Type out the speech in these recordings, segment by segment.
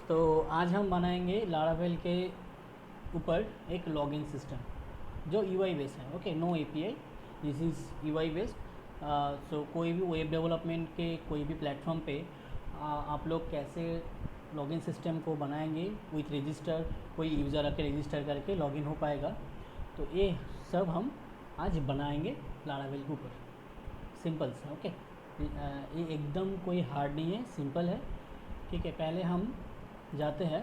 तो आज हम बनाएंगे लारावेल के ऊपर एक लॉगिन सिस्टम जो यूआई बेस्ड है। Okay, no API, this is UI based. So कोई भी वेब डेवलपमेंट के कोई भी प्लेटफॉर्म पे आप लोग कैसे लॉगिन सिस्टम को बनाएंगे विथ रजिस्टर, कोई यूज़र आके रजिस्टर करके लॉगिन हो पाएगा। तो ये सब हम आज बनाएंगे लारावेल के ऊपर, सिंपल सा। ओके, ये एकदम कोई हार्ड नहीं है, सिंपल है। ठीक है, पहले हम जाते हैं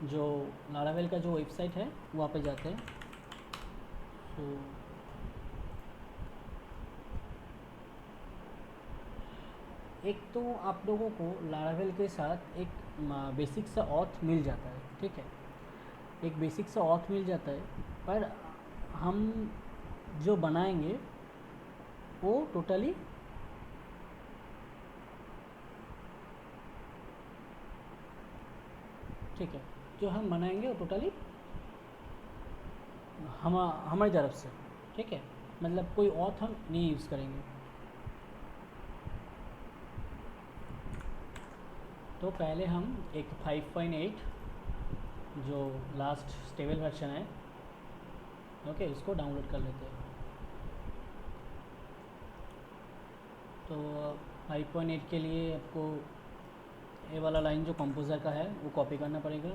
जो लारावेल का जो वेबसाइट है वहाँ पे जाते हैं। तो एक तो आप लोगों को लारावेल के साथ एक बेसिक सा ऑथ मिल जाता है। ठीक है, एक बेसिक सा ऑथ मिल जाता है, पर हम जो बनाएंगे वो टोटली ठीक है, जो हम बनाएंगे वो टोटली हमारी तरफ से। ठीक है, मतलब कोई ऑथ हम नहीं यूज़ करेंगे। तो पहले हम एक 5.8 जो लास्ट स्टेबल वर्जन है, ओके, इसको डाउनलोड कर लेते हैं। तो 5.8 के लिए आपको ये वाला लाइन जो कंपोज़र का है वो कॉपी करना पड़ेगा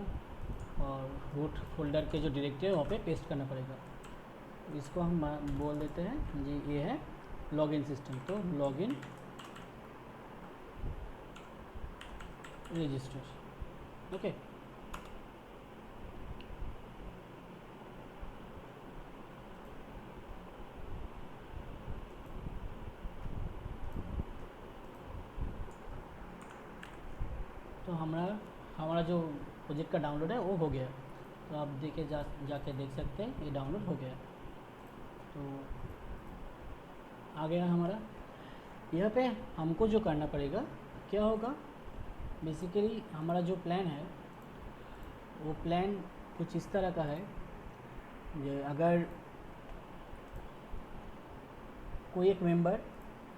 और रूट फोल्डर के जो डायरेक्टरी है वहाँ पे पेस्ट करना पड़ेगा। इसको हम बोल देते हैं जी, ये है लॉगिन सिस्टम। तो लॉगिन रजिस्टर। ओके, तो हमारा जो प्रोजेक्ट का डाउनलोड है वो हो गया। तो आप देखे जाके देख सकते हैं ये डाउनलोड हो गया। तो आ गया हमारा। यहाँ पे हमको जो करना पड़ेगा क्या होगा, बेसिकली हमारा जो प्लान है वो प्लान कुछ इस तरह का है। ये अगर कोई एक मेंबर,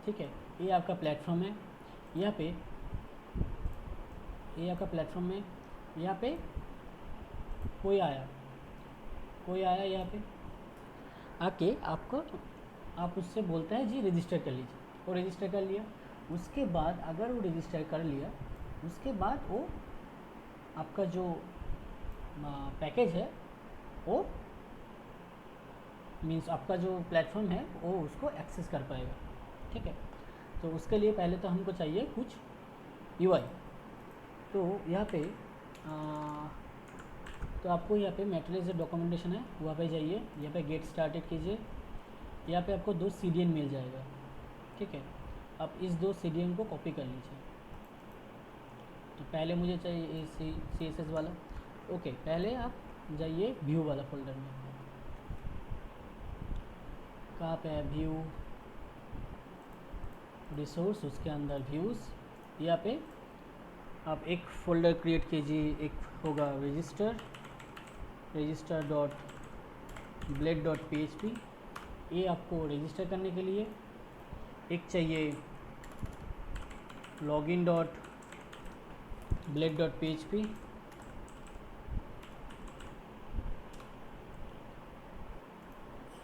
ठीक है, ये आपका प्लेटफॉर्म है, यहाँ पे ये आपका प्लेटफॉर्म है, यहाँ पे कोई आया यहाँ पे आके आप उससे बोलते हैं जी रजिस्टर कर लीजिए। वो रजिस्टर कर लिया, उसके बाद अगर वो रजिस्टर कर लिया उसके बाद वो आपका जो पैकेज है वो मीन्स आपका जो प्लेटफॉर्म है वो उसको एक्सेस कर पाएगा। ठीक है, तो उसके लिए पहले तो हमको चाहिए कुछ यूआई। तो यहाँ पे तो आपको यहाँ पे मटेरियल से डॉक्यूमेंटेशन है, वहाँ पे जाइए, यहाँ पे गेट स्टार्टेड कीजिए। यहाँ पे आपको 2 CDN मिल जाएगा। ठीक है, आप इस 2 CDN को कॉपी कर लीजिए। तो पहले मुझे चाहिए CSS वाला। ओके, पहले आप जाइए व्यू वाला फोल्डर में। कहाँ पे है व्यू, रिसोर्स, उसके अंदर व्यूज़। यहाँ पे आप एक फ़ोल्डर क्रिएट कीजिए, एक होगा register dot blade dot PHP, ये आपको रजिस्टर करने के लिए। एक चाहिए login dot blade dot PHP,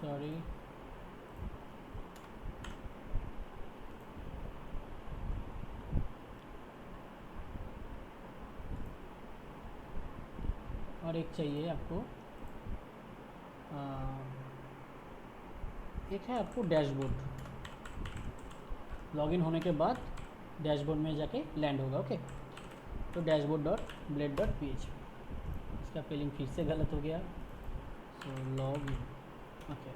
sorry, और एक चाहिए आपको एक है आपको डैशबोर्ड। लॉगिन होने के बाद डैशबोर्ड में जाके लैंड होगा। ओके, तो dashboard dot blade dot PHP, इसका स्पेलिंग फिर से गलत हो गया। सो लॉगिन, ओके।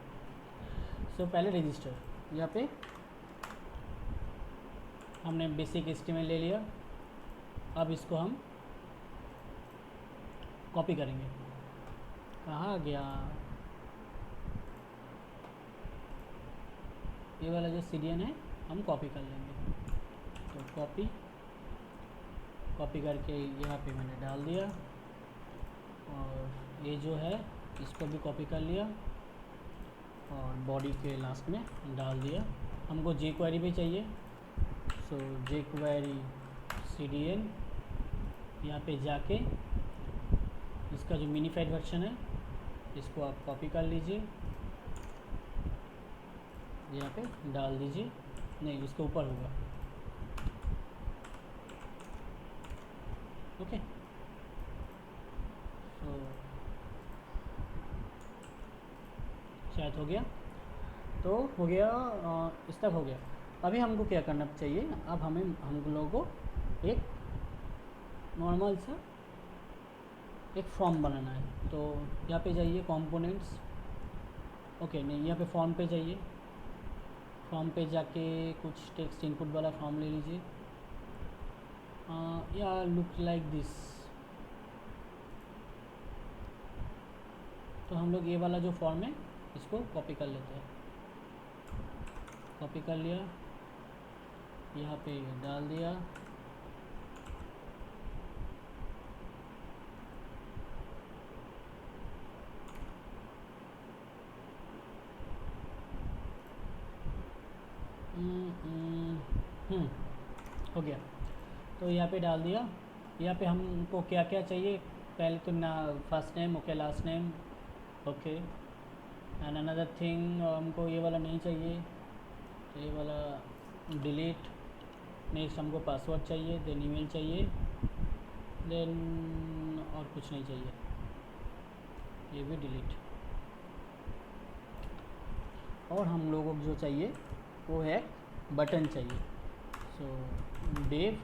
सो पहले रजिस्टर, यहाँ पे हमने बेसिक HTML ले लिया। अब इसको हम कॉपी करेंगे। कहाँ गया ये वाला जो CDN है, हम कॉपी कर लेंगे। तो कॉपी करके यहाँ पे मैंने डाल दिया, और ये जो है इसको भी कॉपी कर लिया और बॉडी के लास्ट में डाल दिया। हमको jQuery भी चाहिए, सो jQuery CDN यहाँ पे जाके इसका जो मिनीफाइड वर्जन है इसको आप कॉपी कर लीजिए, यहाँ पे डाल दीजिए, नहीं उसके ऊपर होगा, ओके। तो शायद हो गया, तो हो गया, इस तक हो गया। अभी हमको क्या करना चाहिए, अब हम लोगों को एक नॉर्मल सा एक फॉर्म बनाना है। तो यहाँ पे जाइए कंपोनेंट्स, ओके नहीं यहाँ पे फॉर्म पे जाइए, फॉर्म पे जाके कुछ टेक्स्ट इनपुट वाला फॉर्म ले लीजिए, या लुक लाइक दिस। तो हम लोग ये वाला जो फॉर्म है इसको कॉपी कर लेते हैं, कॉपी कर लिया, यहाँ पे डाल दिया, हो गया। तो यहाँ पे डाल दिया, यहाँ पे हमको क्या क्या चाहिए, पहले तो ना first name, okay last name, okay and another thing हमको ये वाला नहीं चाहिए, तो ये वाला डिलीट। नेक्स्ट हमको पासवर्ड चाहिए, देन ईमेल चाहिए, देन और कुछ नहीं चाहिए, ये भी डिलीट। और हम लोगों को जो चाहिए वो है बटन चाहिए, सो डेव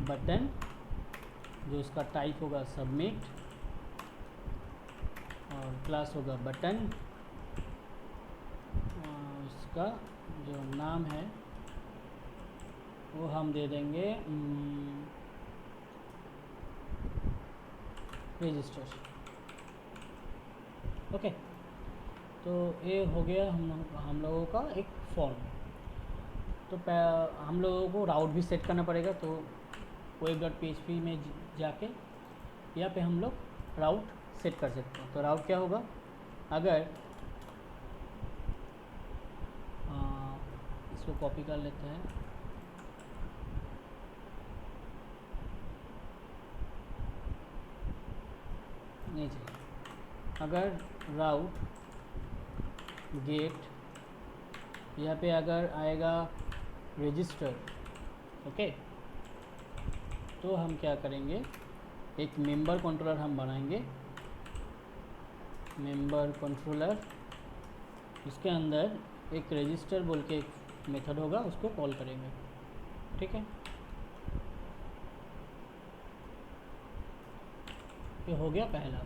बटन, जो इसका टाइप होगा सबमिट, और क्लास होगा बटन, इसका जो नाम है वो हम दे देंगे रजिस्टर, ओके। तो ये हो गया हम लोगों का एक फॉर्म। तो हम लोगों को राउट भी सेट करना पड़ेगा, तो web.php में जाके यहाँ पे हम लोग राउट सेट कर सकते हैं। तो राउट क्या होगा, अगर इसको कॉपी कर लेते हैं, नहीं चाहिए, अगर राउट गेट यहाँ पे अगर आएगा रजिस्टर, ओके, तो हम क्या करेंगे, एक मेंबर कंट्रोलर हम बनाएंगे, मेंबर कंट्रोलर, उसके अंदर एक रजिस्टर बोल के एक मेथड होगा, उसको कॉल करेंगे, ठीक है। ये हो गया पहला।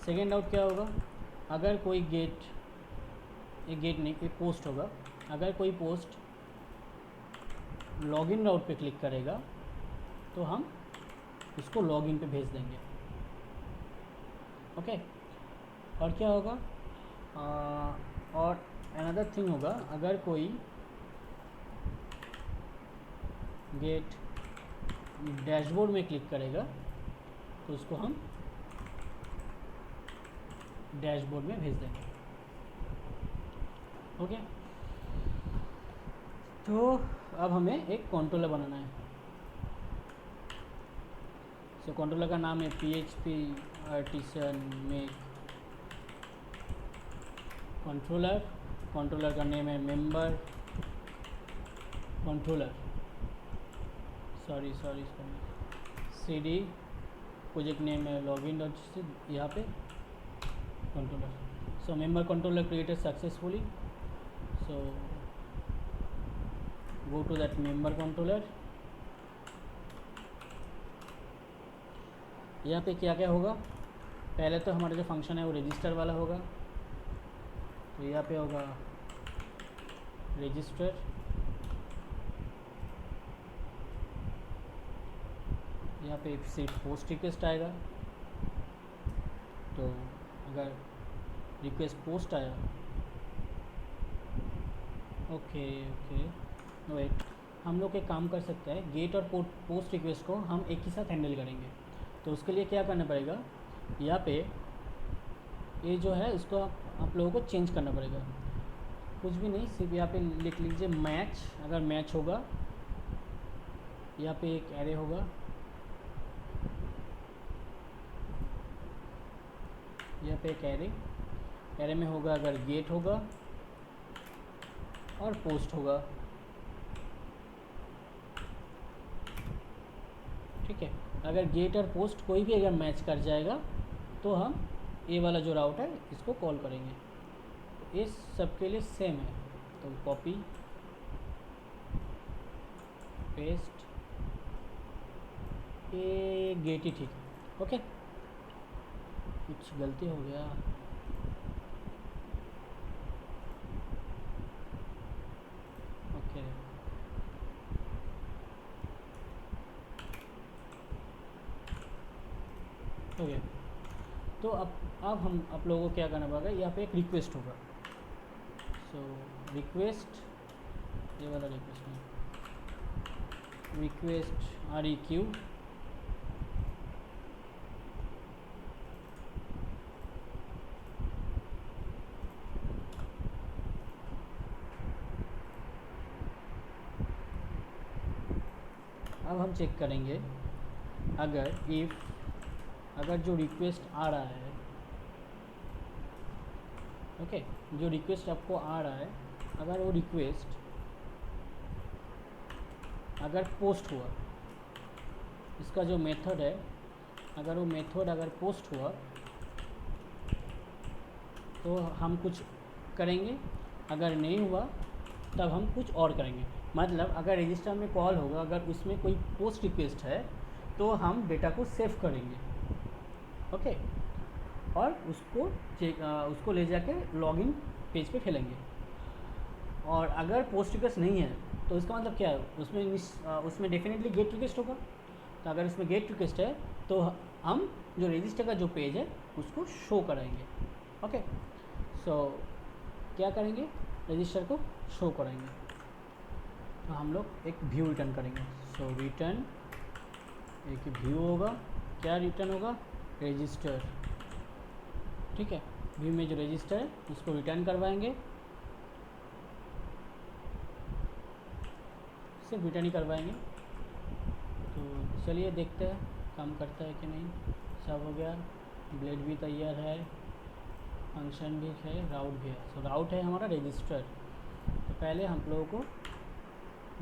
सेकेंड आउट क्या होगा, अगर कोई गेट नहीं, एक पोस्ट होगा, अगर कोई पोस्ट लॉगिन राउट पे क्लिक करेगा तो हम उसको लॉगिन पे भेज देंगे, ओके। और क्या होगा, और अनदर थिंग होगा, अगर कोई गेट डैशबोर्ड में क्लिक करेगा तो उसको हम डैशबोर्ड में भेज देंगे, ओके। तो अब हमें एक कंट्रोलर बनाना है। सो कंट्रोलर का नाम है PHP artisan make controller, controller का नेम है member controller, sorry CD, project name है लॉगिन डॉट, यहाँ पे controller. So member controller created successfully, so go to that member controller. यहाँ पे क्या क्या होगा, पहले तो हमारा जो फंक्शन है वो रजिस्टर वाला होगा, तो यहाँ पे होगा रजिस्टर, यहाँ पे सिर्फ पोस्ट रिक्वेस्ट आएगा, तो अगर रिक्वेस्ट पोस्ट आया, ओके वेट, हम लोग एक काम कर सकते हैं, गेट और पोस्ट रिक्वेस्ट को हम एक ही साथ हैंडल करेंगे। तो उसके लिए क्या करना पड़ेगा, यहाँ पे ये जो है इसको आप लोगों को चेंज करना पड़ेगा। कुछ भी नहीं, सिर्फ यहाँ पे लिख लीजिए मैच। अगर मैच होगा, यहाँ पे एक एरे होगा, यहाँ पे एक एरे में होगा अगर गेट होगा और पोस्ट होगा। ठीक है, अगर गेट और पोस्ट कोई भी अगर मैच कर जाएगा तो हम ये वाला जो राउट है इसको कॉल करेंगे। इस सब के लिए सेम है, तो कॉपी पेस्ट, ये गेट ही ठीक है। ओके, कुछ गलती हो गया। ओके, ओके, तो अब हम आप लोगों को क्या करना पड़ेगा, यहाँ पे एक रिक्वेस्ट होगा। सो रिक्वेस्ट, ये वाला रिक्वेस्ट नहीं, रिक्वेस्ट REQ, अब हम चेक करेंगे अगर जो रिक्वेस्ट आ रहा है, ओके, जो रिक्वेस्ट आपको आ रहा है, अगर वो रिक्वेस्ट अगर पोस्ट हुआ, इसका जो मेथड है, अगर वो मेथड अगर पोस्ट हुआ तो हम कुछ करेंगे, अगर नहीं हुआ तब हम कुछ और करेंगे। मतलब अगर रजिस्टर में कॉल होगा, अगर उसमें कोई पोस्ट रिक्वेस्ट है तो हम डेटा को सेव करेंगे, ओके, और उसको ले जाके लॉगिन पेज पे फैलेंगे। और अगर पोस्ट रिक्वेस्ट नहीं है तो इसका मतलब क्या है, उसमें डेफिनेटली गेट रिक्वेस्ट होगा। तो अगर उसमें गेट रिक्वेस्ट है तो हम जो रजिस्टर का जो पेज है उसको शो कराएंगे। ओके, सो क्या करेंगे, रजिस्टर को शो कराएंगे। तो हम लोग एक व्यू रिटर्न करेंगे। सो रिटर्न एक व्यू होगा, क्या रिटर्न होगा, रजिस्टर। ठीक है, व्यू में जो रजिस्टर है उसको रिटर्न करवाएंगे, सिर्फ रिटर्न ही करवाएंगे। तो चलिए देखते हैं काम करता है कि नहीं। सब हो गया, ब्लेड भी तैयार है, फंक्शन भी है, राउट भी है। सो राउट है हमारा रजिस्टर। तो पहले हम लोगों को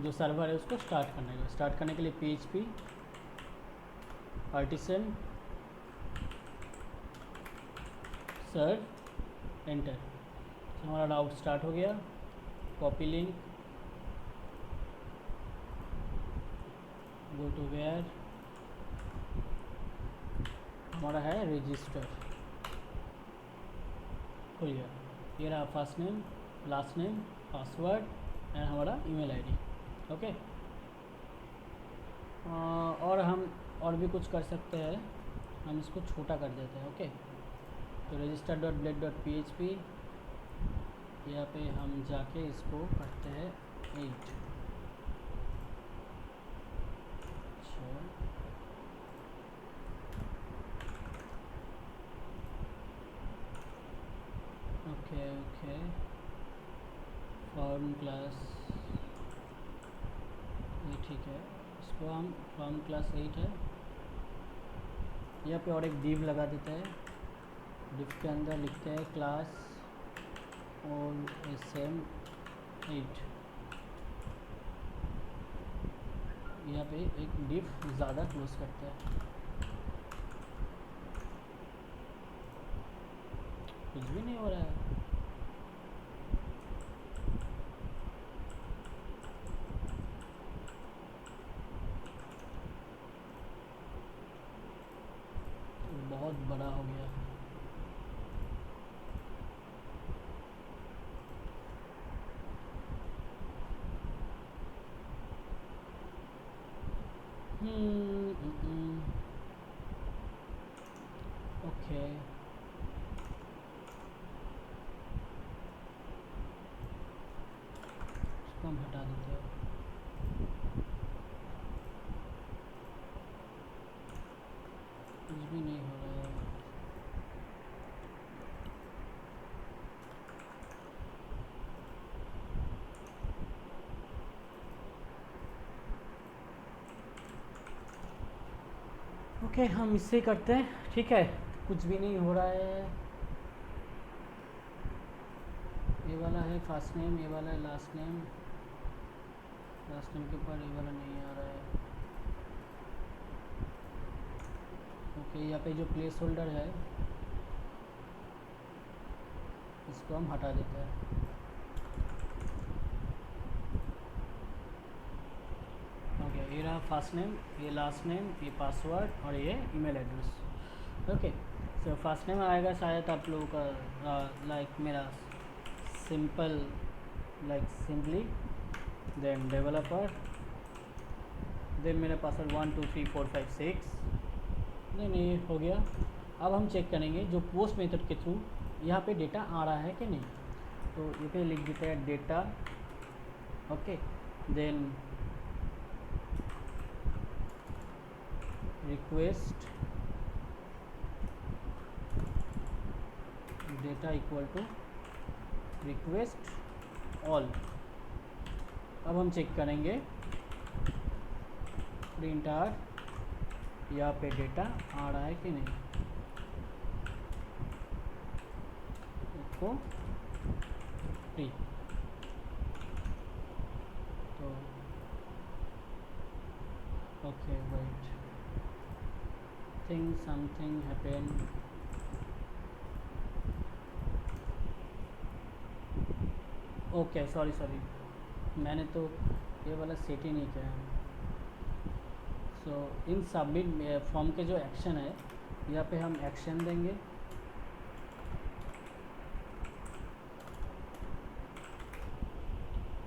जो सर्वर है उसको स्टार्ट करना है। स्टार्ट करने के लिए PHP पार्टीशन सर्व एंटर। हमारा राउट स्टार्ट हो गया। Copy link, go to where, हमारा है रजिस्टर, खुल गया। ये रहा first name, last name, password and हमारा ईमेल आईडी। ओके, और हम और भी कुछ कर सकते हैं, हम इसको छोटा कर देते हैं। ओके, तो register.blade.php, यहाँ पे हम जाके इसको करते हैं 8। अच्छा, ओके, फॉर्म क्लास ये ठीक है, इसको हम फॉर्म क्लास 8 है, यहाँ पे और एक div लगा देते हैं। div के अंदर लिखते हैं क्लास और SM8। यहाँ पे एक div ज़्यादा क्लोज करते हैं, कुछ भी नहीं हो रहा है। बहुत बड़ा हो गया। ओके, इसको हम हटा देते हैं। कुछ भी नहीं हो रहा है। ओके हम इससे करते हैं, ठीक है। कुछ भी नहीं हो रहा है। ये वाला है फर्स्ट नेम, ये वाला है लास्ट नेम। लास्ट नेम के ऊपर ये वाला नहीं आ रहा है। ओके यहाँ पे जो प्लेस होल्डर है इसको हम हटा देते हैं। ओके ये रहा फर्स्ट नेम, ये लास्ट नेम, ये पासवर्ड और ये email address. Okay so first name आएगा शायद आप लोगों का लाइक मेरा simple, like simply, then developer, then मेरा पासवर्ड 1 2 3 4 5 6। नहीं ये हो गया। अब हम चेक करेंगे जो पोस्ट मेथड के थ्रू यहाँ पे डेटा आ रहा है कि नहीं। तो ये पे लिख देते हैं data, okay, then request data equal to request all. अब हम चेक करेंगे प्रिंट आर यहाँ पे डेटा आ रहा है कि नहीं। इसको फ्री तो okay wait, think something happen. Okay sorry मैंने तो ये वाला सेट ही नहीं किया है। सो इन सबमिट फॉर्म के जो एक्शन है यहाँ पे हम एक्शन देंगे।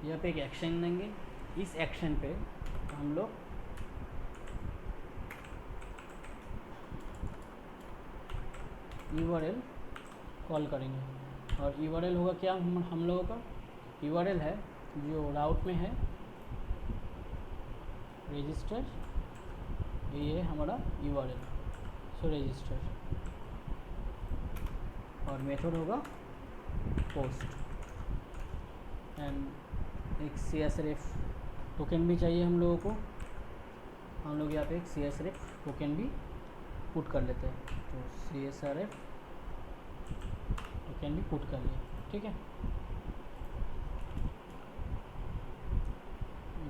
यहाँ पे एक एक्शन देंगे। इस एक्शन पे हम लोग URL कॉल करेंगे और URL होगा क्या हम लोगों का URL है जो राउट में है रजिस्टर, ये है हमारा URL, सो रजिस्टर। और मेथड होगा पोस्ट एंड एक CSRF टोकन भी चाहिए हम लोगों को। हम लोग यहाँ पे एक CSRF टोकन भी पुट कर लेते हैं। तो CSRF टोकन भी पुट कर लिए, ठीक है।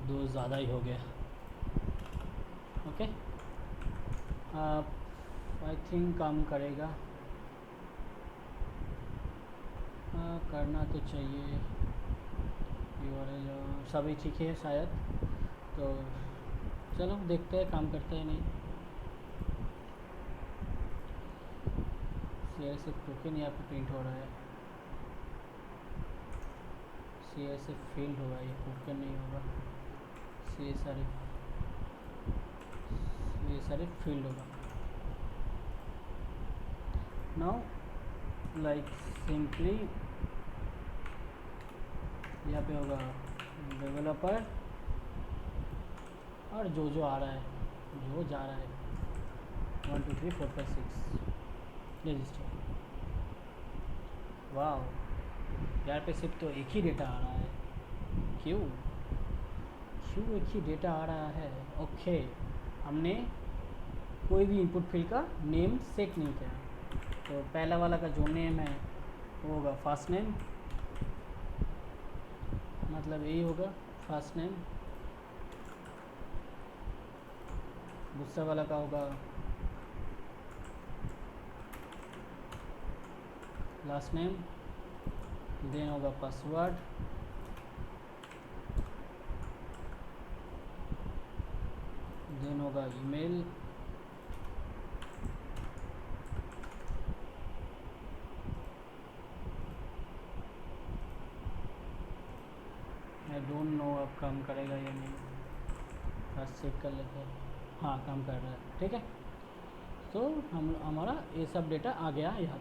दो ज़्यादा ही हो गया। ओके आई थिंक काम करेगा। करना तो चाहिए। URL सभी ठीक है शायद, तो चलो देखते हैं काम करते हैं नहीं। CSRF टोकन यहाँ पे प्रिंट हो रहा है, CSRF फील्ड होगा, ये टोकन नहीं होगा। CSRF फील्ड होगा। नाउ लाइक सिंपली यहाँ पे होगा डेवलपर और जो आ रहा है, जो जा रहा है 1 2 3 4 5 6 रजिस्टर। वाह यार पे सिर्फ तो एक ही डेटा आ रहा है, क्यों एक ही डेटा आ रहा है। ओके हमने कोई भी इनपुट फील्ड का नेम सेट नहीं किया। तो पहला वाला का जो नेम है वो होगा फर्स्ट नेम, मतलब यही होगा फर्स्ट नेम। दूसरा वाला का होगा लास्ट नेम, देन होगा पासवर्ड, देन होगा ईमेल, आई डोंट नो अब काम करेगा या नहीं, बस चेक कर लेते हैं। हाँ काम कर रहा है, ठीक है। तो हमारा ये सब डेटा आ गया यहाँ।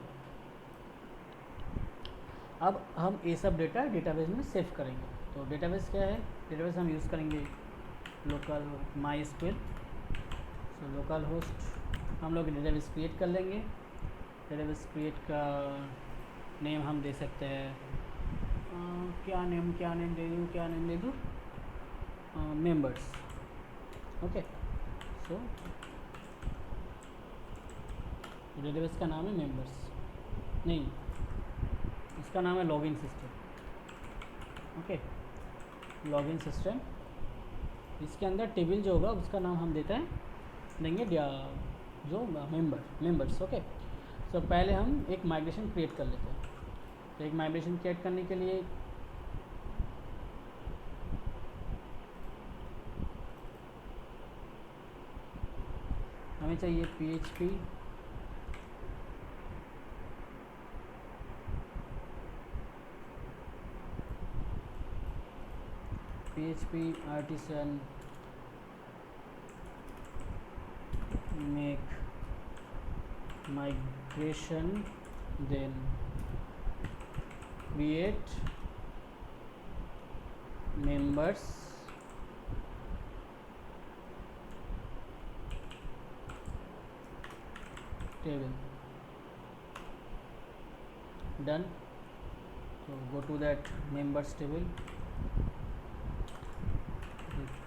अब हम ये सब डेटा डेटाबेस में सेव करेंगे। तो डेटाबेस क्या है, डेटाबेस हम यूज़ करेंगे local MySQL। So local host हम लोग डेटाबेस क्रिएट कर लेंगे। डेटाबेस क्रिएट का नेम हम दे सकते हैं, क्या नेम दे दूँ, मेंबर्स। ओके सो डेटाबेस का नाम है मेंबर्स, नहीं इसका नाम है login system. Okay, login system, इसके अंदर टेबल जो होगा उसका नाम हम देंगे जो मेंबर्स। ओके, सो पहले हम एक माइग्रेशन क्रिएट कर लेते हैं। तो एक माइग्रेशन क्रिएट करने के लिए हमें चाहिए PHP artisan make migration, then create members table, done. So go to that members table,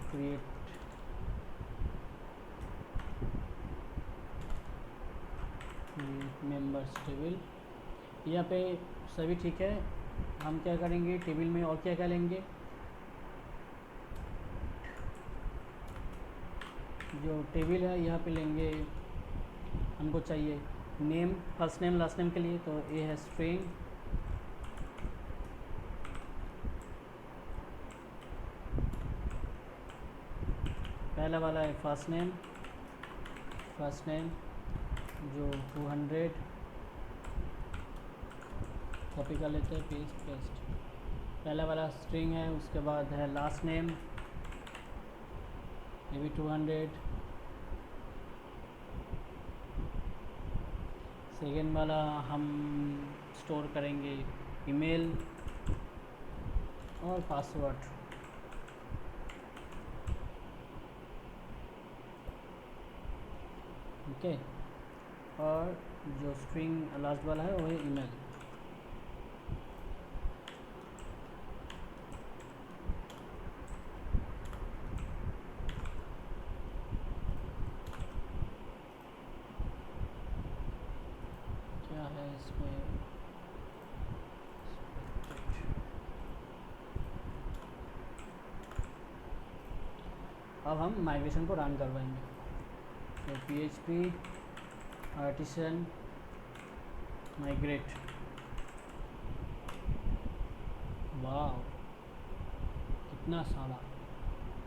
create members table. यहाँ पे सभी ठीक है। हम क्या करेंगे टेबल में और क्या लेंगे, जो टेबल है यहाँ पे लेंगे, हमको चाहिए name, first name last name के लिए, तो ये है स्ट्रिंग, पहला वाला है फर्स्ट नेम जो 200, कॉपी कर लेते हैं, पेस्ट। पहला वाला स्ट्रिंग है, उसके बाद है लास्ट नेम, ये भी 200। सेकेंड वाला हम स्टोर करेंगे ईमेल और पासवर्ड। ओके, और जो स्ट्रिंग लास्ट वाला है वो है ईमेल। क्या है इसमें, अब हम माइग्रेशन को रन करवाएंगे। तो PHP artisan migrate, वाह कितना सारा,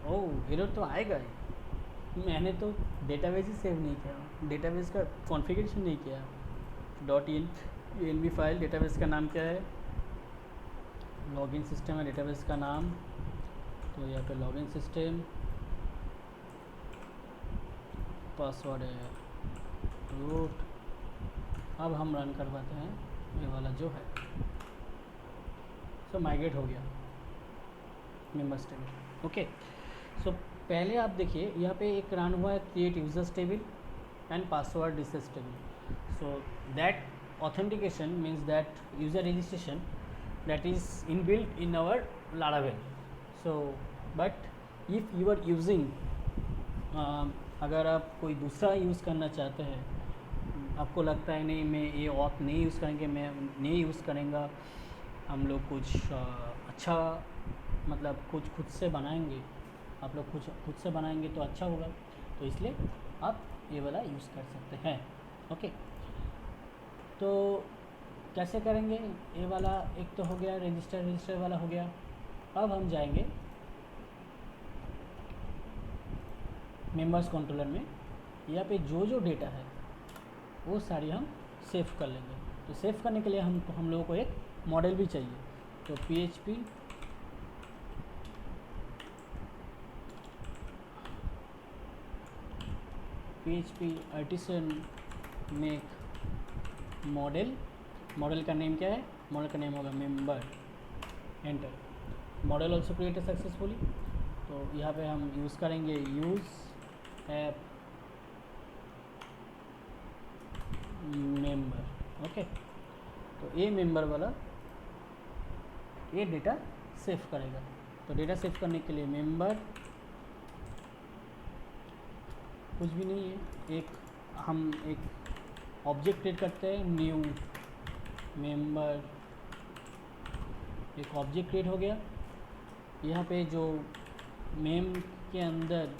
ओह एरर तो आएगा ही। मैंने तो डेटाबेस ही सेव नहीं किया, डेटाबेस का कॉन्फ़िगरेशन नहीं किया। .env फाइल, डेटाबेस का नाम क्या है, लॉगिन सिस्टम है डेटाबेस का नाम। तो यहाँ पे लॉगिन सिस्टम, पासवर्ड है रूट। अब हम रन करवाते हैं ये वाला जो है, सो माइग्रेट हो गया मेंबर्स टेबल। ओके, सो पहले आप देखिए यहाँ पे एक रन हुआ है create users table and password recess table. So that authentication means that user registration that is inbuilt in our Laravel. So but if you are using अगर आप कोई दूसरा यूज़ करना चाहते हैं, आपको लगता है नहीं मैं ये ऑथ नहीं यूज़ करेंगे, मैं नहीं यूज़ करेंगे, हम लोग कुछ अच्छा मतलब कुछ खुद से बनाएंगे, आप लोग कुछ खुद से बनाएंगे तो अच्छा होगा, तो इसलिए आप ये वाला यूज़ कर सकते हैं। ओके, तो कैसे करेंगे ये वाला, एक तो हो गया रजिस्टर वाला हो गया। अब हम जाएंगे मेंबर्स कंट्रोलर में, यहाँ पे जो डेटा है वो सारी हम सेव कर लेंगे। तो सेव करने के लिए हम लोगों को एक मॉडल भी चाहिए। तो PHP artisan make मॉडल का नेम क्या है, मॉडल का नेम होगा member, enter. Model also created successfully. तो यहाँ पे हम यूज़ करेंगे यूज़ ऐप मेंबर। ओके, तो ये मेंबर वाला ये डेटा सेव करेगा। तो डेटा सेव करने के लिए मेंबर कुछ भी नहीं है, हम एक ऑब्जेक्ट क्रिएट करते हैं, न्यू मेंबर, एक ऑब्जेक्ट क्रिएट हो गया। यहाँ पे जो मेम के अंदर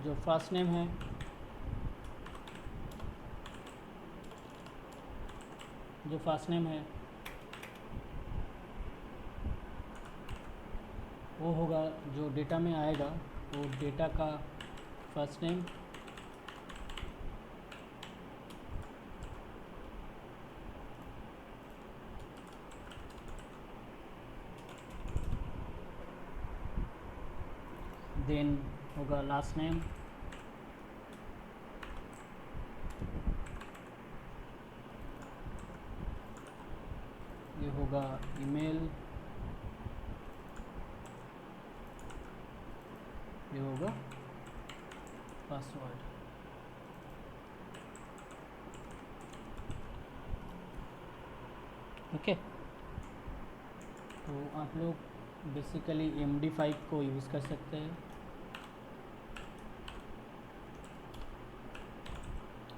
जो फर्स्ट नेम है वो होगा, जो डेटा में आएगा वो डेटा का फर्स्ट नेम, देन होगा लास्ट नेम, ये होगा ईमेल, ये होगा पासवर्ड। ओके, तो आप लोग बेसिकली MD5 को यूज़ कर सकते हैं।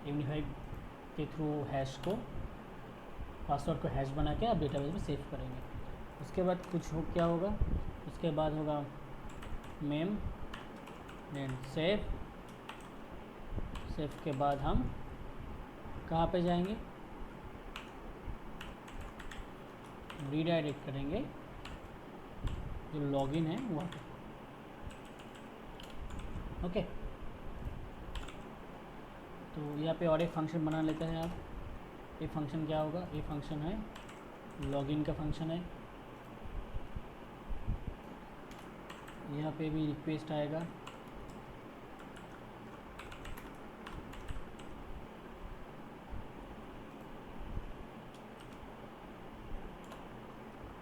MD5 के थ्रू हैश को, पासवर्ड को हैश बना के आप डेटाबेस में सेव करेंगे। उसके बाद क्या होगा, उसके बाद होगा मेम, देन सेव के बाद हम कहाँ पे जाएंगे, रीडायरेक्ट करेंगे जो लॉगिन है वहाँ पे। ओके, तो यहाँ पे और एक फंक्शन बना लेते हैं आप। ये फंक्शन क्या होगा, ये फंक्शन है लॉगिन का फंक्शन है। यहाँ पे भी रिक्वेस्ट आएगा,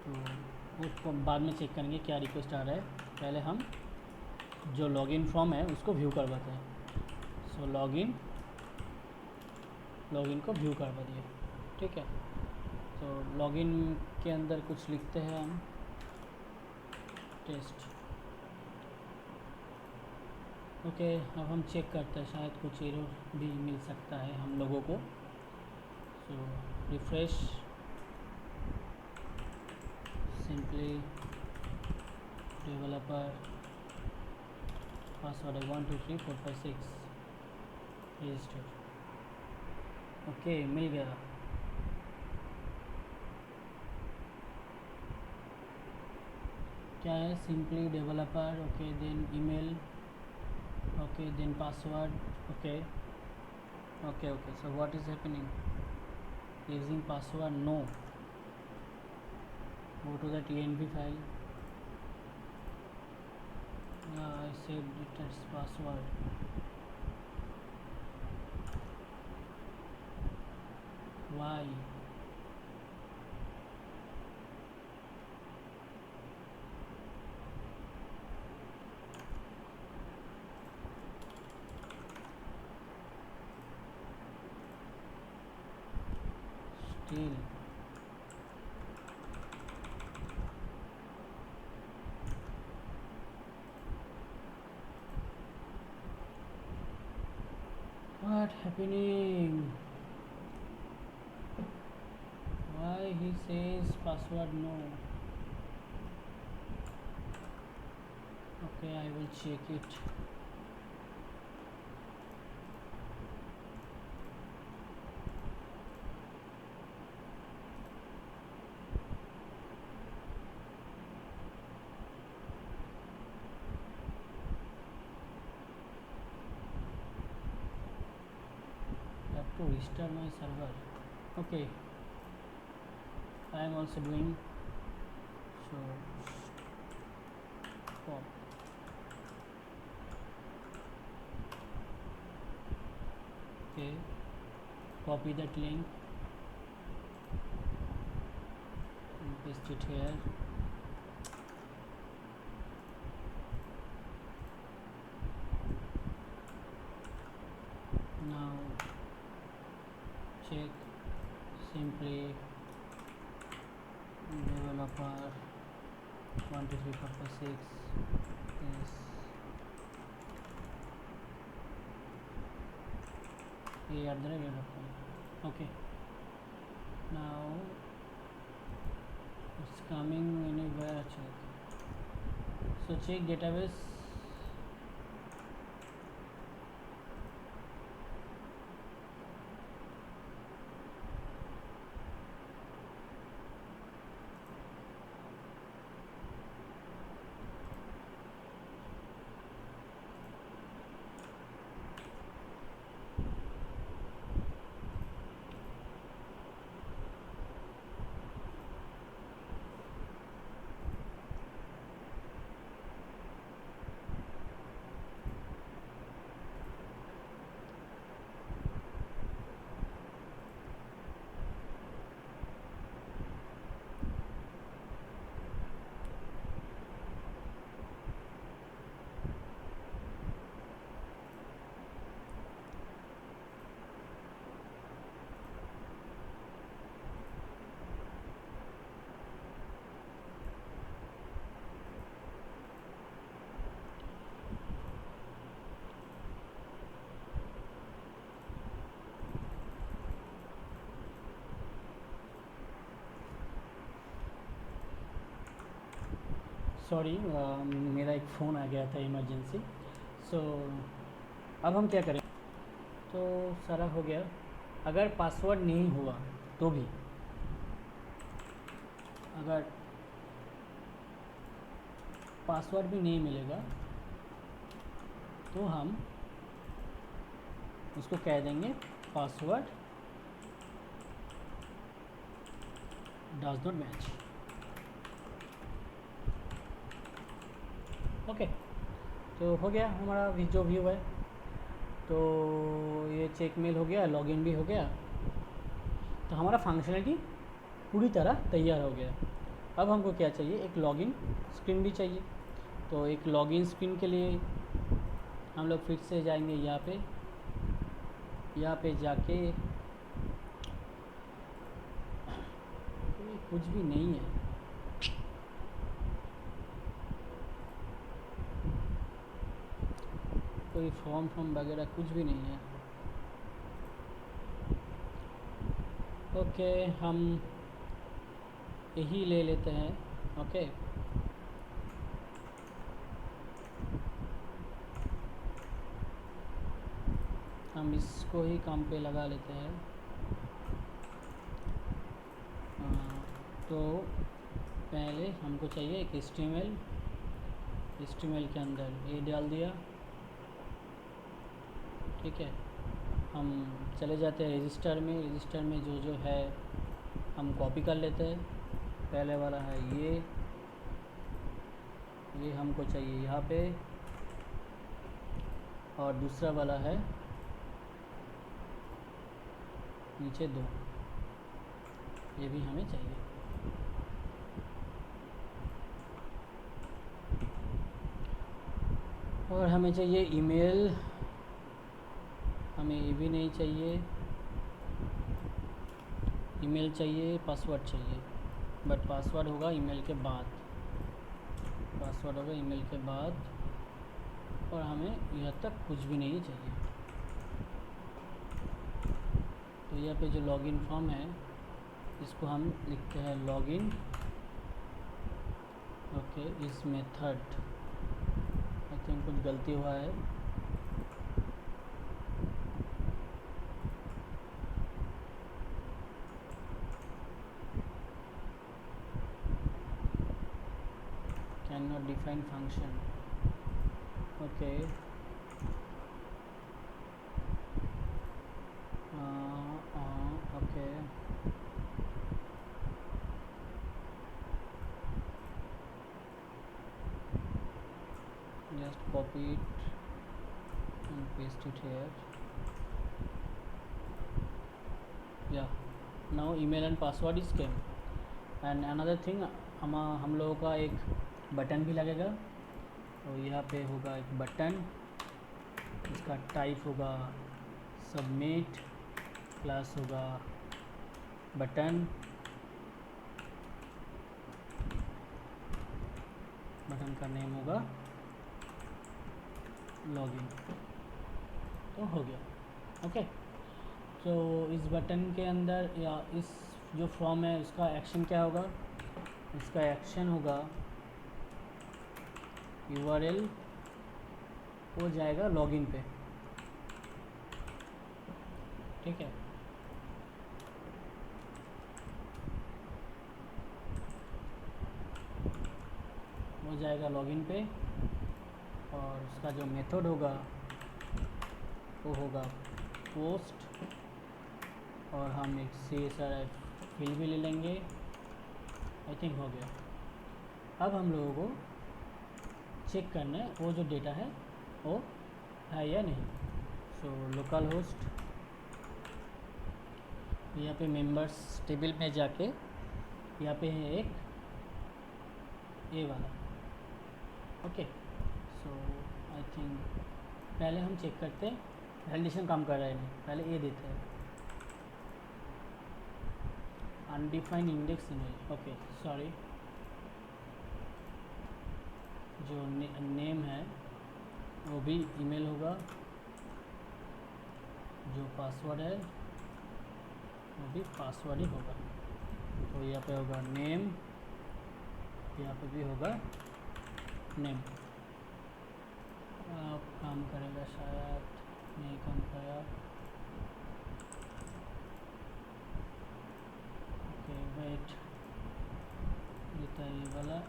तो उसको बाद में चेक करेंगे क्या रिक्वेस्ट आ रहा है। पहले हम जो लॉगिन फॉर्म है उसको व्यू करवाते हैं। सो लॉगिन को व्यू करवा दिए, ठीक है। तो लॉगिन के अंदर कुछ लिखते हैं हम, टेस्ट। ओके, अब हम चेक करते हैं, शायद कुछ एरर भी मिल सकता है हम लोगों को। सो रिफ्रेश, सिंपली डेवलपर पासवर्ड है 1 2 3 4 5 6 रजिस्टर। ओके, मिल गया। क्या है, simply developer, okay, then email, okay, then password, okay. So what is happening, using password, no, go to the TNB file. I said it as password. Why? Still what happening? Why he says password no? Okay, I will check it. To restart my server. Okay, I am also doing. So pop, okay, copy that link and paste it here. Now check, simply developer 1 2 3 4 5 6 is a@developer. Okay, now it's coming anywhere. So check database. Sorry, मेरा एक phone आ गया था emergency. सो अब हम क्या करें? तो सारा हो गया। अगर पासवर्ड नहीं हुआ तो भी, अगर पासवर्ड भी नहीं मिलेगा तो हम उसको कह देंगे password does not match. Okay, तो हो गया हमारा जो व्यू है। तो ये चेक मेल हो गया, लॉगिन भी हो गया, तो हमारा फंक्शनलिटी पूरी तरह तैयार हो गया। अब हमको क्या चाहिए? एक लॉगिन स्क्रीन भी चाहिए। तो एक लॉगिन स्क्रीन के लिए हम लोग फिर से जाएंगे यहाँ पे जाके, कुछ भी नहीं है। कोई फॉर्म वगैरह कुछ भी नहीं है। ओके, हम यही ले लेते हैं। ओके, हम इसको ही काम पे लगा लेते हैं। तो पहले हमको चाहिए एक HTML के अंदर ये डाल दिया। ठीक है, हम चले जाते हैं रजिस्टर में जो है हम कॉपी कर लेते हैं। पहले वाला है ये हमको चाहिए यहाँ पे, और दूसरा वाला है नीचे 2, ये भी हमें चाहिए। और हमें चाहिए ईमेल, हमें ये भी नहीं चाहिए। ईमेल चाहिए, पासवर्ड चाहिए, बट पासवर्ड होगा ईमेल के बाद। और हमें यहाँ तक कुछ भी नहीं चाहिए। तो यहाँ पे जो लॉगिन फॉर्म है इसको हम लिखते हैं लॉगिन। ओके, इस मेथड आई थिंक कुछ गलती हुआ है। Can not define function. Okay, okay, just copy it and paste it here. Yeah, now email and password is came. And another thing, हम लोगों का एक बटन भी लगेगा। तो यहाँ पे होगा एक बटन, इसका टाइप होगा सबमिट, क्लास होगा बटन का नेम होगा लॉगिन। तो हो गया। ओके, तो इस बटन के अंदर या इस जो फॉर्म है उसका एक्शन क्या होगा, इसका एक्शन होगा URL वो जाएगा लॉगिन पे, ठीक है। वो जाएगा लॉगिन पे और उसका जो मेथड होगा वो होगा पोस्ट, और हम एक CSRF फील्ड भी ले लेंगे। आई थिंक हो गया। अब हम लोगों को चेक करना है वो जो डेटा है वो है या नहीं। सो लोकल होस्ट, यहाँ पे मेंबर्स टेबल में जाके यहाँ पे है एक ए वाला, ओके। सो आई थिंक पहले हम चेक करते हैं वैलिडेशन काम कर रहा है नहीं, पहले ए देते हैं undefined index email, okay sorry. जो नेम है वो भी ईमेल होगा, जो पासवर्ड है वो भी पासवर्ड ही होगा। तो यहाँ पे होगा नेम, यहाँ पे भी होगा नेम। अब काम करेगा शायद, नहीं काम करेगा, ओके वेट, ये वाला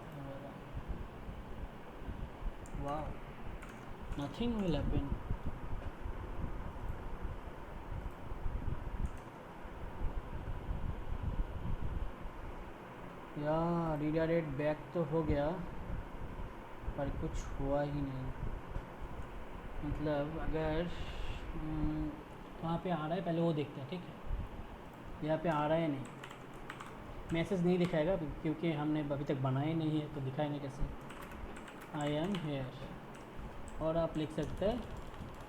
वाह, नथिंग विल हैपन। या रीडायरेक्ट बैक तो हो गया पर कुछ हुआ ही नहीं। मतलब अगर कहाँ पे आ रहा है पहले वो देखते हैं, ठीक है। यहाँ पे आ रहा है नहीं, मैसेज नहीं दिखाएगा क्योंकि हमने अभी तक बनाया नहीं है, तो दिखाएंगे कैसे। आई एम हेयर, और आप लिख सकते हैं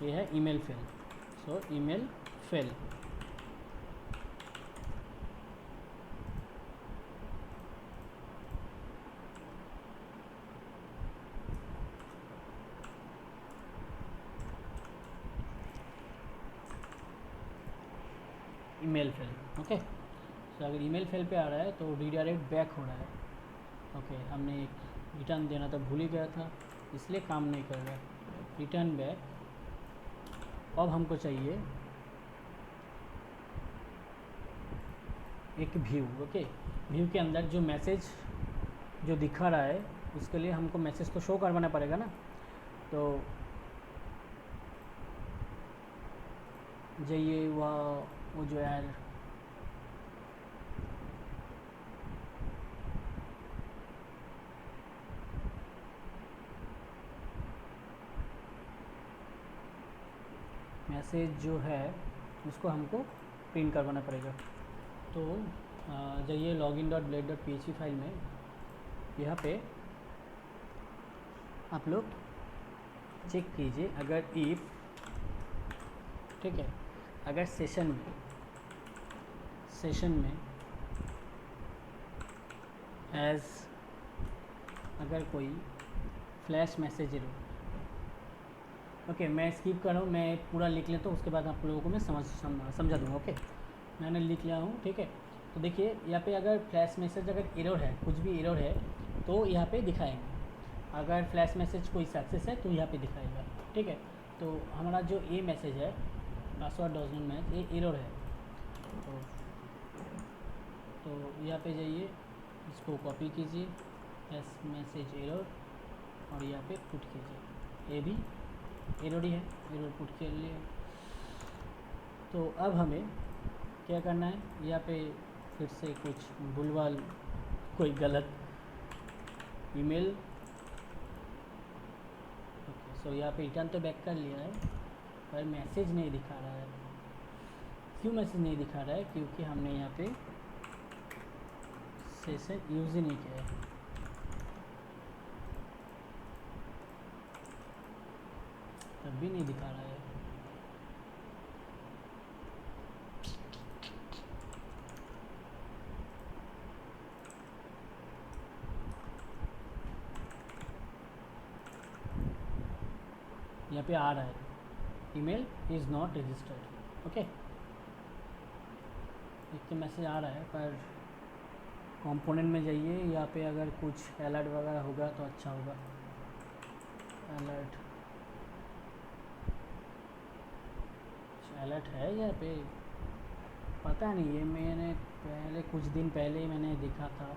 ये है ईमेल फेल, सो email fail. Email fail, okay. तो अगर ईमेल फेल पे आ रहा है तो रीडायरेक्ट बैक हो रहा है, ओके। हमने एक रिटर्न देना तो भूल ही गया था, इसलिए काम नहीं कर रहा है। Return back. अब हमको चाहिए एक व्यू, ओके। व्यू के अंदर जो मैसेज जो दिखा रहा है उसके लिए हमको मैसेज तो शो करवाना पड़ेगा ना। तो जाइए वो जो है मैसेज जो है उसको हमको प्रिंट करवाना पड़ेगा। तो जाइए login.blade.php फाइल में, यहाँ पे आप लोग चेक कीजिए अगर इफ़, ठीक है, अगर सेशन में एज अगर कोई फ्लैश मैसेज हो, ओके। मैं स्किप कर रहा हूँ, मैं पूरा लिख लेता हूँ, उसके बाद आप लोगों को मैं समझा दूँगा, ओके। मैंने लिख लिया हूँ, ठीक है। तो देखिए यहाँ पे अगर फ्लैश मैसेज अगर एरर है, कुछ भी एरर है तो यहाँ पे दिखाएंगे। अगर फ्लैश मैसेज कोई सक्सेस है तो यहाँ पे दिखाएगा, ठीक है। तो हमारा जो ए मैसेज है पासवर्ड डज नॉट मैच, ये एरर है। तो यहाँ पे जाइए, इसको कॉपी कीजिए, एस मैसेज एरर, और यहाँ पे पुट कीजिए। ये भी एरर ही है, एरर पुट कर लिए। तो अब हमें क्या करना है, यहाँ पे फिर से कुछ भूलभाल कोई गलत ईमेल, ओके। सो यहाँ पे रिटर्न तो बैक कर लिया है पर मैसेज नहीं दिखा रहा है। क्यों मैसेज नहीं दिखा रहा है? क्योंकि हमने यहाँ पे सेशन यूज़ ही नहीं किया है। तब भी नहीं दिखा रहा है। यहाँ पे आ रहा है email is not registered, okay. एक तो मैसेज आ रहा है, पर कंपोनेंट में जाइए, यहाँ पे अगर कुछ अलर्ट वगैरह होगा तो अच्छा होगा। अलर्ट, अलर्ट है यहाँ पे, पता नहीं, ये मैंने पहले कुछ दिन पहले ही मैंने देखा था।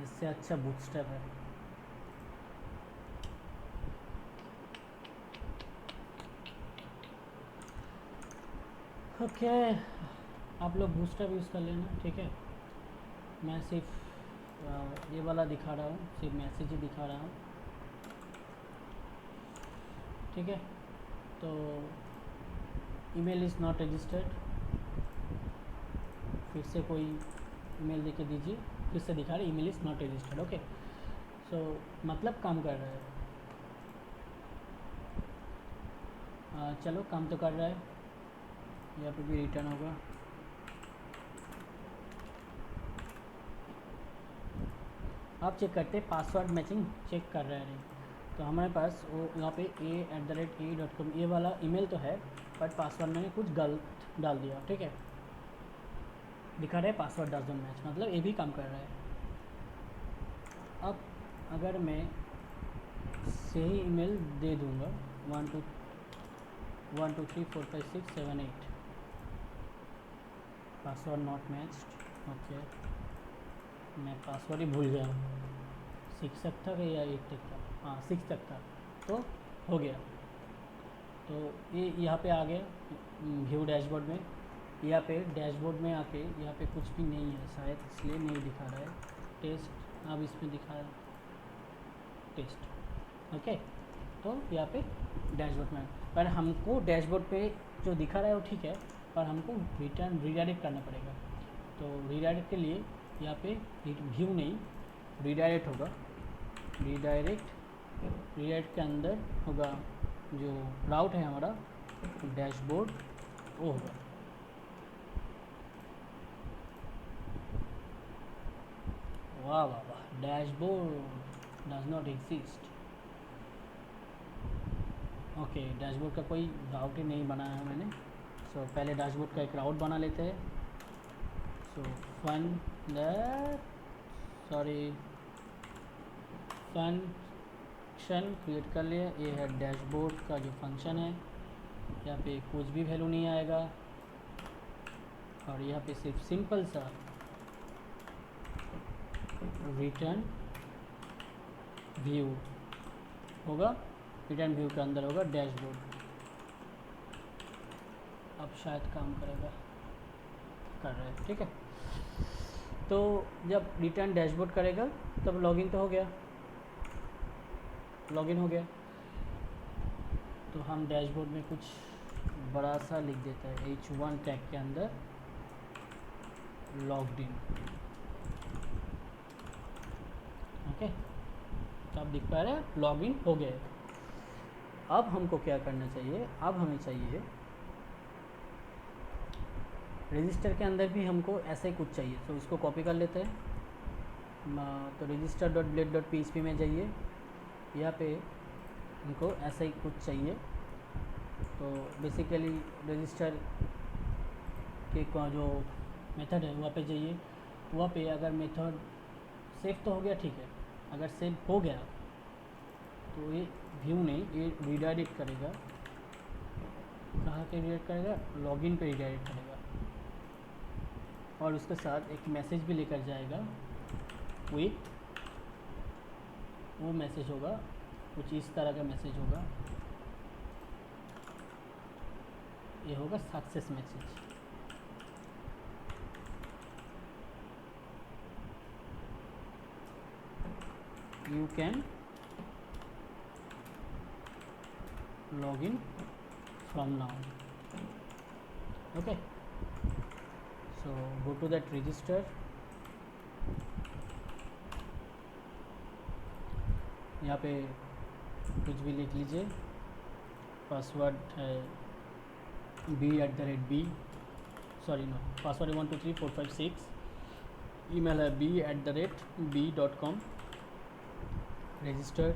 इससे अच्छा बूटस्ट्रैप है। ओके, आप लोग बूस्टअप यूज़ कर लेना, ठीक है। मैं सिर्फ ये वाला दिखा रहा हूँ, सिर्फ मैसेज ही दिखा रहा हूँ, ठीक है। तो ईमेल इज़ नॉट रजिस्टर्ड, फिर से कोई ईमेल देके दीजिए, फिर से दिखा रहे email is not registered. Okay, so मतलब काम कर रहा है। चलो, काम तो कर रहा है। यहाँ पे भी रिटर्न होगा। आप चेक करते हैं पासवर्ड मैचिंग चेक कर रहे हैं नहीं, तो हमारे पास वो यहाँ पे a@a.com ये वाला ईमेल तो है, बट पासवर्ड मैंने कुछ गलत डाल दिया, ठीक है। दिखा रहा है पासवर्ड डजंट मैच, मतलब ये भी काम कर रहा है। अब अगर मैं सही ईमेल दे दूँगा 1 2 3 4 5 6 7 8, पासवर्ड नॉट मैच्ड। ओके, मैं पासवर्ड ही भूल गया हूँ, 6 तक था या 8 तक था, हाँ 6 तक था, तो हो गया। तो ये यहाँ पे आ गया व्यू डैशबोर्ड में। यहाँ पे डैशबोर्ड में आके यहाँ पे कुछ भी नहीं है शायद, इसलिए नहीं दिखा रहा है टेस्ट। अब इसमें दिखा रहा है टेस्ट, ओके। तो यहाँ पे डैशबोर्ड में, पर हमको डैशबोर्ड पे जो दिखा रहा है वो ठीक है, पर हमको रिटर्न रीडायरेक्ट करना पड़ेगा। तो रीडायरेक्ट के लिए यहाँ पे व्यू नहीं, रीडायरेक्ट होगा। रीडायरेक्ट के अंदर होगा जो राउट है हमारा डैशबोर्ड, वो होगा। वाह वाह वाह, dashboard does not exist. Okay, dashboard का कोई राउट ही नहीं बनाया है मैंने। सो पहले डैशबोर्ड का एक राउट बना लेते हैं। सो फंक्शन क्रिएट कर लिया। ये है डैशबोर्ड का जो फंक्शन है, यहाँ पे कुछ भी वैल्यू नहीं आएगा, और यहाँ पे सिर्फ सिंपल सा रिटर्न व्यू होगा। रिटर्न व्यू के अंदर होगा डैशबोर्ड। अब शायद काम करेगा, कर रहा है, ठीक है। तो जब रिटर्न डैशबोर्ड करेगा तब लॉगिन तो हो गया, लॉगिन हो गया। तो हम डैशबोर्ड में कुछ बड़ा सा लिख देता है H1 टैग के अंदर लॉग्ड इन, ओके। तो आप दिख पा रहे हैं लॉगिन हो गए। अब हमको क्या करना चाहिए, अब हमें चाहिए रजिस्टर के अंदर भी हमको ऐसे ही कुछ चाहिए, तो इसको कॉपी कर लेते हैं। तो register.blade.php में जाइए, यहाँ पे हमको ऐसा ही कुछ चाहिए। तो बेसिकली रजिस्टर के जो मेथड है वहाँ पे जाइए। वहाँ पे अगर मेथड सेव तो हो गया, ठीक है। अगर सेव हो गया तो ये व्यू नहीं, ये रीडायरेक्ट करेगा। कहाँ पे रीडायरेक्ट करेगा, लॉगिन पे रीडायरेक्ट करेगा, और उसके साथ एक मैसेज भी लेकर जाएगा विथ, वो मैसेज होगा कुछ इस तरह का मैसेज होगा, ये होगा success message. You can log in from now, okay। So go to that register, यहाँ पे कुछ भी लिख लीजिए। पासवर्ड है b@b, sorry no, password 1 2 3 4 5 6, email है b@b.com। रजिस्टर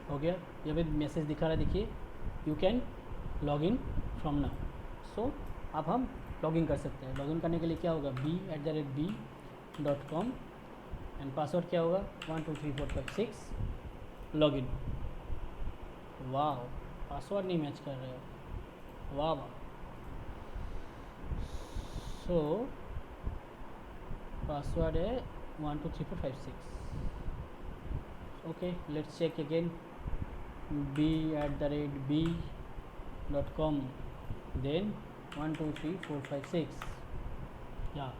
हो गया। ये भी मैसेज दिखा रहा है, देखिए you can log in from now. So अब हम लॉगिन कर सकते हैं। लॉगिन करने के लिए क्या होगा, b@b.com एंड पासवर्ड क्या होगा 123456 लॉगिन। वाह, पासवर्ड नहीं मैच कर रहे हो, वाह वाह। सो पासवर्ड है 123456। Okay, let's check again, b@b.com then 123456 या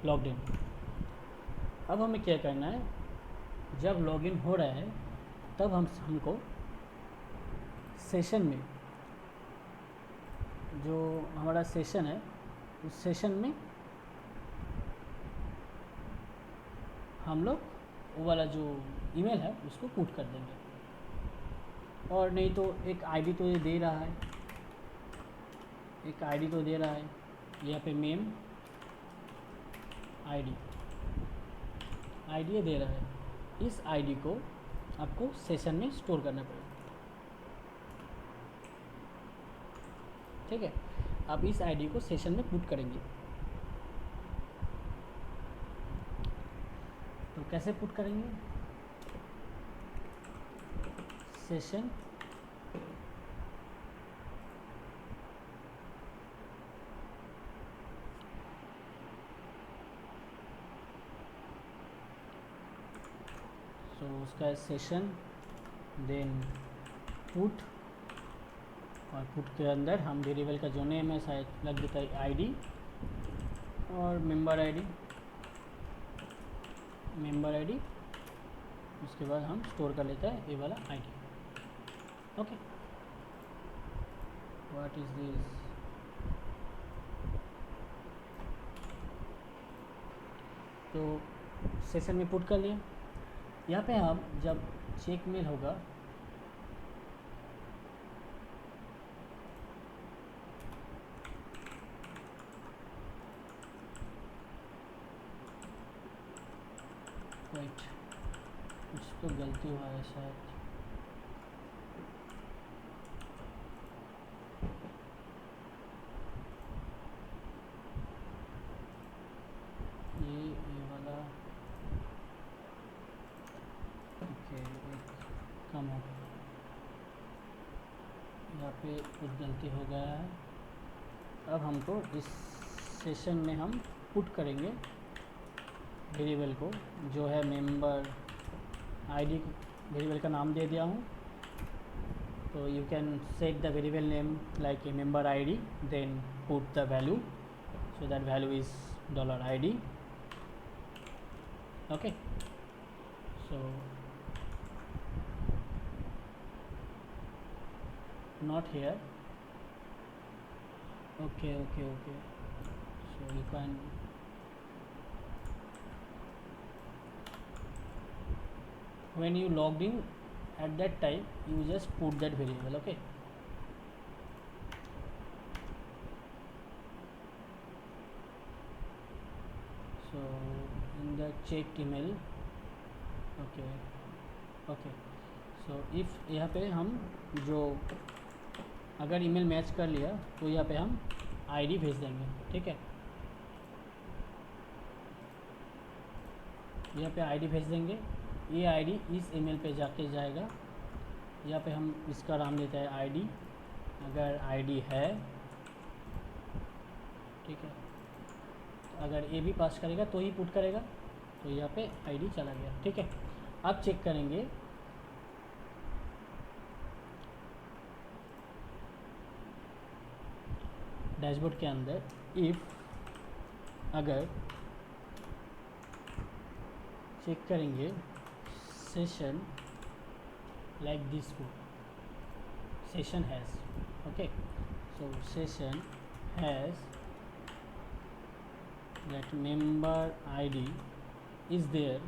लॉग्ड इन। अब हमें क्या करना है, जब लॉगिन हो रहा है तब हमको सेशन में, जो हमारा सेशन है उस सेशन में हम लोग वो वाला जो ईमेल है उसको पुट कर देंगे। और नहीं तो एक आईडी तो ये दे रहा है, एक आईडी तो दे रहा है यहाँ पे, मेम आईडी ये दे रहा है। इस आईडी को आपको सेशन में स्टोर करना पड़ेगा, ठीक है। आप इस आईडी को सेशन में पुट करेंगे, तो कैसे पुट करेंगे, सेशन तो उसका सेशन देन पुट, और पुट के अंदर हम वेरिएबल का जो नेम है शायद लग देता है आईडी और मेंबर आईडी, उसके बाद हम स्टोर कर लेता है ये वाला ID. Okay, what is this, तो सेशन में पुट कर लिया। यहाँ पे हम जब चेक मेल होगा वेट, कुछ तो गलती हुआ है शायद, ये वाला ओके, कम हो, यहाँ पे कुछ गलती हो गया है। अब हमको इस सेशन में हम पुट करेंगे वेरिएबल को, जो है मेंबर आईडी, वेरिएबल का नाम दे दिया हूँ, तो you can set the variable name like a member ID then put the value, so that value is $id. Okay, so not here. Okay, so you can when you logged in at that time you just put that variable. Okay, so in the checked email, okay, so if यहाँ पे हम जो अगर email match कर लिया तो यहाँ पे हम आईडी भेज देंगे, ठीक है। यहाँ पे आईडी भेज देंगे, ये आईडी इस ईमेल पे जाके जाएगा। यहाँ पे हम इसका नाम देते हैं आईडी, अगर आईडी है, ठीक है। अगर ये भी पास करेगा तो ही पुट करेगा, तो यहाँ पे आईडी चला गया, ठीक है। अब चेक करेंगे डैशबोर्ड के अंदर, इफ़ अगर चेक करेंगे session like this book, session has, okay, so session has that member id is there,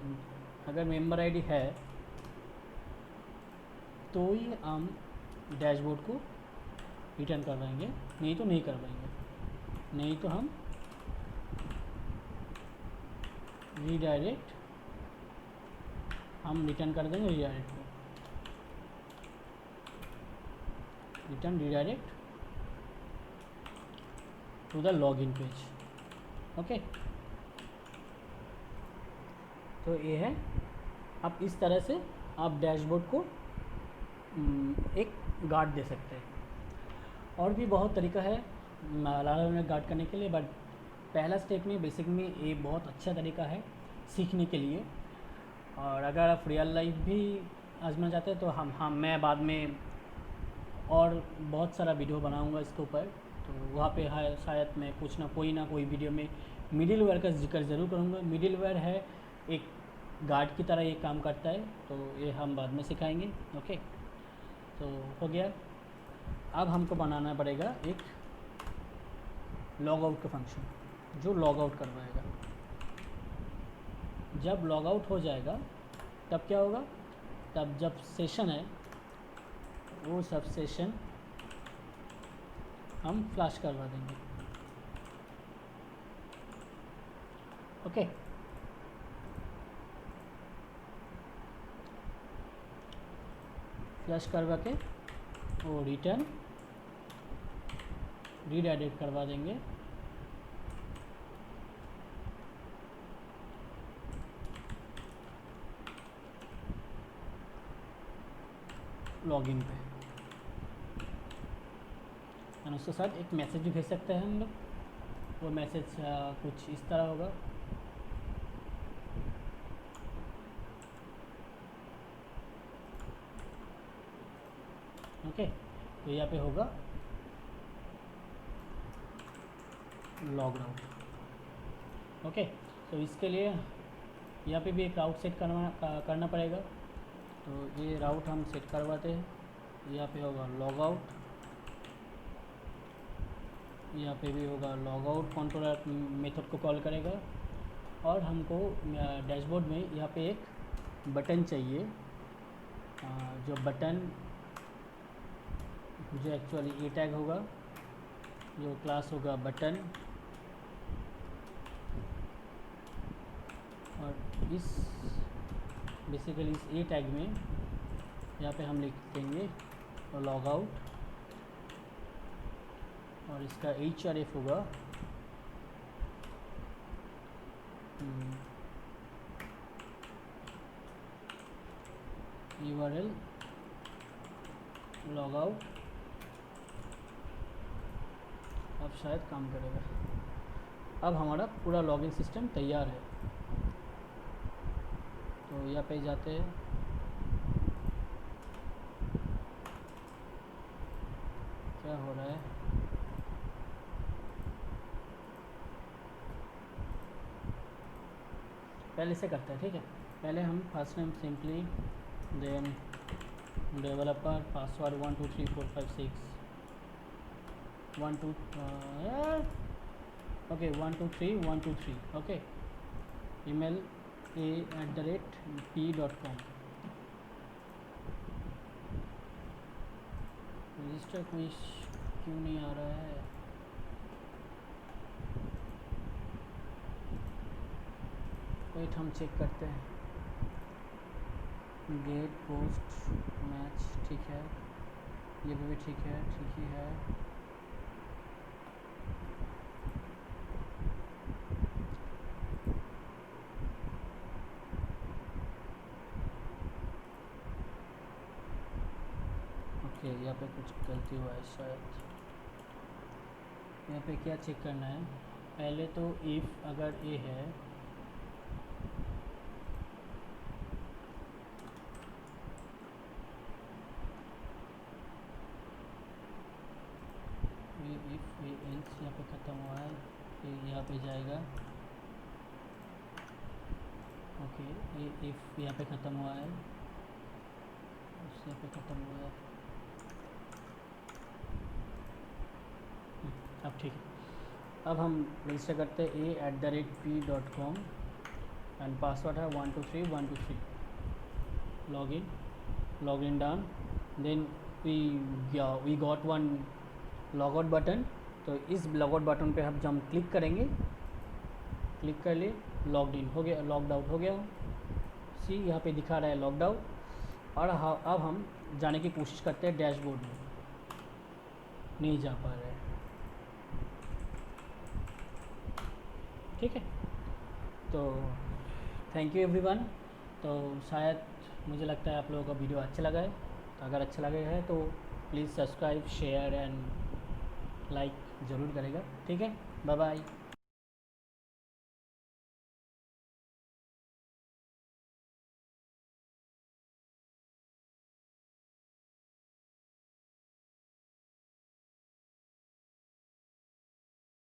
अगर member id है तो ही हम डैशबोर्ड को रिटर्न करवाएंगे, नहीं तो नहीं करवाएंगे, नहीं तो हम रीडायरेक्ट हम रिटर्न कर देंगे, रीडायरेक्ट को return redirect to the login page. Okay, तो ये है, आप इस तरह से आप डैशबोर्ड को एक गार्ड दे सकते हैं। और भी बहुत तरीका है लारावेल में गार्ड करने के लिए, बट पहला स्टेप में बेसिक में ये बहुत अच्छा तरीका है सीखने के लिए। और अगर आप रियल लाइफ भी आजमाना चाहते हैं तो हम मैं बाद में और बहुत सारा वीडियो बनाऊंगा इसके ऊपर, तो वहाँ पे है शायद मैं कुछ ना कोई वीडियो में मिडिल वेयर का जिक्र ज़रूर करूँगा। मिडिल वेयर है एक गार्ड की तरह ये काम करता है, तो ये हम बाद में सिखाएंगे। ओके, तो हो गया। अब हमको बनाना पड़ेगा एक लॉग आउट का फंक्शन जो लॉग आउट करवाएगा। जब लॉग आउट हो जाएगा तब क्या होगा, तब जब सेशन है वो सब सेशन हम फ्लैश करवा देंगे। ओके, फ्लैश करवा के वो रिटर्न रीडायरेक्ट करवा देंगे लॉगिन पे। और उसके साथ एक मैसेज भी भेज सकते हैं हम लोग। वो मैसेज कुछ इस तरह होगा, ओके। तो यहाँ पे होगा लॉग आउट। ओके, तो इसके लिए यहाँ पे भी एक राउट सेट करना पड़ेगा। तो ये राउट हम सेट करवाते हैं। यहाँ पे होगा लॉग आउट, यहाँ पे भी होगा लॉग आउट, कंट्रोलर मेथड को कॉल करेगा। और हमको डैशबोर्ड में यहाँ पे एक बटन चाहिए, जो बटन जो एक्चुअली ए टैग होगा, जो क्लास होगा बटन। और इस बेसिकली इस ए टैग में यहाँ पे हम लिख देंगे लॉग आउट, और इसका href होगा URL लॉग आउट। अब शायद काम करेगा। अब हमारा पूरा लॉगिन सिस्टम तैयार है। तो यहाँ पे जाते हैं, क्या हो रहा है, पहले से करते हैं, ठीक है। पहले हम first name simply, then developer, password 1 2 3 4 5 6 1 2 okay 1 2 3 1 2 3 okay. Email a@p.com। Register कोई क्यों नहीं आ रहा है? वेट, हम चेक करते हैं। गेट पोस्ट मैच, ठीक है, ये भी ठीक है, ठीक ही है। ओके, यहाँ पे कुछ गलती हुआ है शायद। यहाँ पे क्या चेक करना है, पहले तो इफ़ अगर ए है इफ़ ए एल्स यहाँ पे ख़त्म हुआ है, फिर यहाँ पे जाएगा। ओके, ये इफ़ यहाँ पे ख़त्म हुआ है, यहाँ पे ख़त्म हुआ है। अब ठीक है। अब हम रजिस्टर करते हैं a@p.com एंड पासवर्ड है 1 2 3 1 2 3। Login done. Then we got one log out button. तो इस लॉग आउट बटन पे हम जब क्लिक करेंगे, क्लिक कर लिए, लॉग्ड इन हो गया, लॉग्ड आउट हो गया। सी यहाँ पे दिखा रहा है लॉग्ड आउट। और अब हम जाने की कोशिश करते हैं डैशबोर्ड में, नहीं जा पा रहे हैं। ठीक है। तो थैंक यू एवरीवन। तो शायद मुझे लगता है आप लोगों का वीडियो अच्छा लगा है, तो अगर अच्छा लगे है तो please subscribe share and like ज़रूर करेगा। ठीक है, बाय बाय।